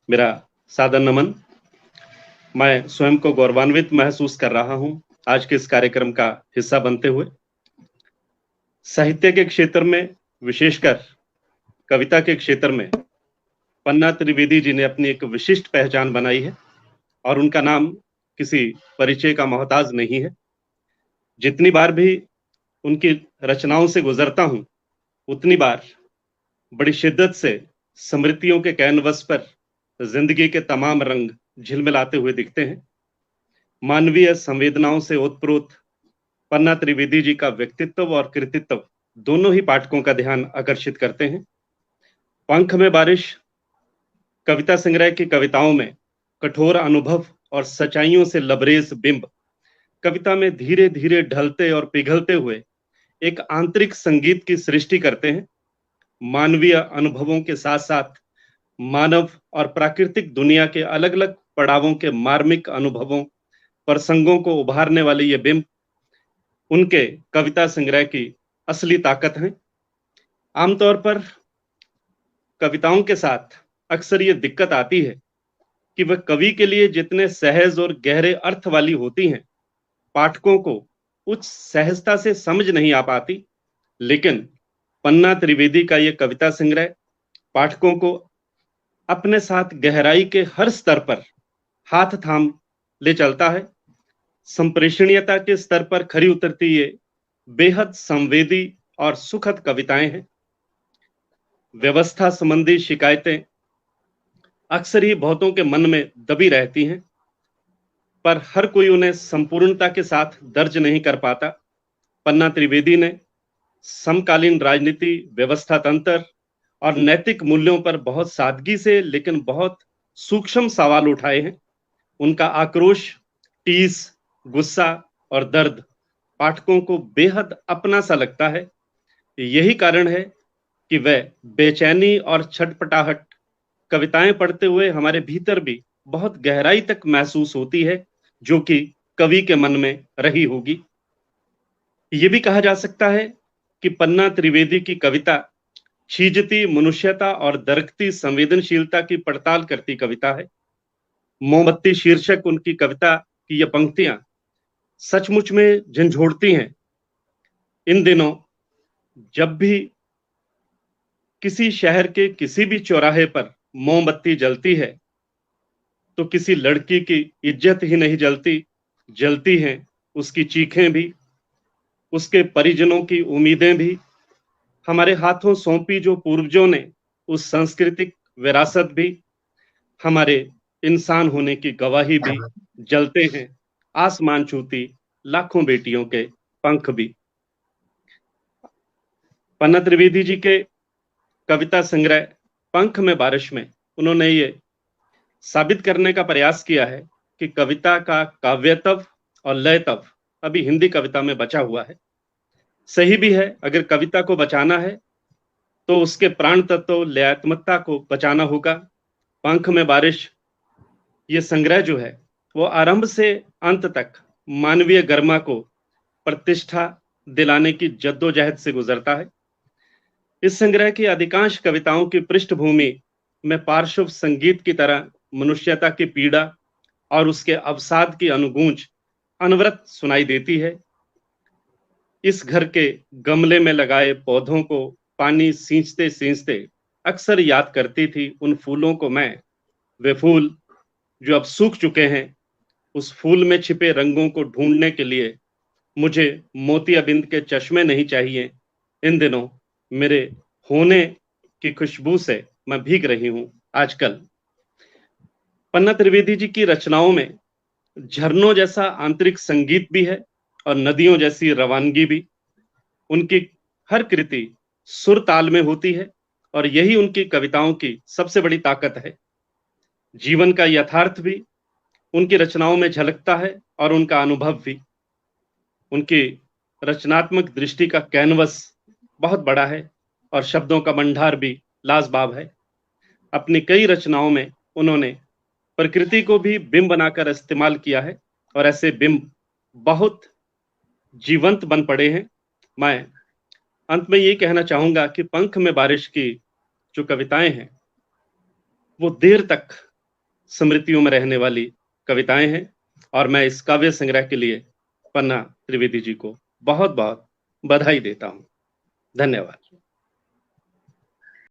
मेरा सादर नमन। मैं स्वयं को गौरवान्वित महसूस कर रहा हूं आज के इस कार्यक्रम का हिस्सा बनते हुए। साहित्य के क्षेत्र में, विशेषकर कविता के क्षेत्र में, पन्ना त्रिवेदी जी ने अपनी एक विशिष्ट पहचान बनाई है और उनका नाम किसी परिचय का मोहताज नहीं है। जितनी बार भी उनकी रचनाओं से गुजरता हूं, उतनी बार बड़ी शिद्दत से स्मृतियों के कैनवस पर जिंदगी के तमाम रंग झिलमिलाते हुए दिखते हैं। मानवीय संवेदनाओं से ओतप्रोत पन्ना त्रिवेदी जी का व्यक्तित्व और कृतित्व दोनों ही पाठकों का ध्यान आकर्षित करते हैं। पंख में बारिश कविता संग्रह की कविताओं में कठोर अनुभव और सच्चाइयों से लबरेज बिंब कविता में धीरे धीरे ढलते और पिघलते हुए एक आंतरिक संगीत की सृष्टि करते हैं। मानवीय अनुभवों के साथ साथ मानव और प्राकृतिक दुनिया के अलग अलग पड़ावों के मार्मिक अनुभवों, प्रसंगों को उभारने वाले ये बिंब उनके कविता संग्रह की असली ताकत हैं। आमतौर पर कविताओं के साथ अक्सर ये दिक्कत आती है कि वह कवि के लिए जितने सहज और गहरे अर्थ वाली होती हैं, पाठकों को उच्च सहजता से समझ नहीं आ पाती। लेकिन पन्ना त्रिवेदी का यह कविता संग्रह पाठकों को अपने साथ गहराई के हर स्तर पर हाथ थाम ले चलता है। संप्रेषणीयता के स्तर पर खरी उतरती ये बेहद संवेदी और सुखद कविताएं हैं। व्यवस्था संबंधी शिकायतें अक्सर ही बहुतों के मन में दबी रहती हैं, पर हर कोई उन्हें संपूर्णता के साथ दर्ज नहीं कर पाता। पन्ना त्रिवेदी ने समकालीन राजनीति, व्यवस्था तंत्र और नैतिक मूल्यों पर बहुत सादगी से लेकिन बहुत सूक्ष्म सवाल उठाए हैं। उनका आक्रोश, टीस, गुस्सा और दर्द पाठकों को बेहद अपना सा लगता है। यही कारण है कि वह बेचैनी और छटपटाहट कविताएं पढ़ते हुए हमारे भीतर भी बहुत गहराई तक महसूस होती है, जो कि कवि के मन में रही होगी। ये भी कहा जा सकता है कि पन्ना त्रिवेदी की कविता छीजती मनुष्यता और दरकती संवेदनशीलता की पड़ताल करती कविता है। मोमबत्ती शीर्षक उनकी कविता की ये पंक्तियां सचमुच में झंझोड़ती हैं। इन दिनों जब भी किसी शहर के किसी भी चौराहे पर मोमबत्ती जलती है, तो किसी लड़की की इज्जत ही नहीं जलती, जलती हैं उसकी चीखें भी, उसके परिजनों की उम्मीदें भी, हमारे हाथों सौंपी जो पूर्वजों ने उस सांस्कृतिक विरासत भी, हमारे इंसान होने की गवाही भी जलते हैं। आसमान छूती लाखों बेटियों के पंख भी। पन्ना त्रिवेदी जी के कविता संग्रह पंख में बारिश में उन्होंने ये साबित करने का प्रयास किया है कि कविता का काव्यत्व और लयत्व अभी हिंदी कविता में बचा हुआ है। सही भी है, अगर कविता को बचाना है तो उसके प्राण तत्व, लयात्मकता को बचाना होगा। पंख में बारिश ये संग्रह जो है वो आरंभ से अंत तक मानवीय गरिमा को प्रतिष्ठा दिलाने की जद्दोजहद से गुजरता है। इस संग्रह की अधिकांश कविताओं की पृष्ठभूमि में पार्श्व संगीत की तरह मनुष्यता की पीड़ा और उसके अवसाद की अनुगूंज अनवरत सुनाई देती है। इस घर के गमले में लगाए पौधों को पानी सींचते सींचते अक्सर याद करती थी उन फूलों को मैं, वे फूल जो अब सूख चुके हैं। उस फूल में छिपे रंगों को ढूंढने के लिए मुझे मोतियाबिंद के चश्मे नहीं चाहिए। इन दिनों मेरे होने की खुशबू से मैं भीग रही हूं आजकल। पन्ना त्रिवेदी जी की रचनाओं में झरनों जैसा आंतरिक संगीत भी है और नदियों जैसी रवानगी भी। उनकी हर कृति सुर ताल में होती है और यही उनकी कविताओं की सबसे बड़ी ताकत है। जीवन का यथार्थ भी उनकी रचनाओं में झलकता है और उनका अनुभव भी। उनकी रचनात्मक दृष्टि का कैनवस बहुत बड़ा है और शब्दों का भंडार भी लाजवाब है। अपनी कई रचनाओं में उन्होंने प्रकृति को भी बिंब बनाकर इस्तेमाल किया है और ऐसे बिंब बहुत जीवंत बन पड़े हैं। मैं अंत में यही कहना चाहूंगा कि पंख में बारिश की जो कविताएं हैं वो देर तक स्मृतियों में रहने वाली कविताएं हैं और मैं इस काव्य संग्रह के लिए पन्ना त्रिवेदी जी को बहुत बहुत बधाई देता हूं। धन्यवाद।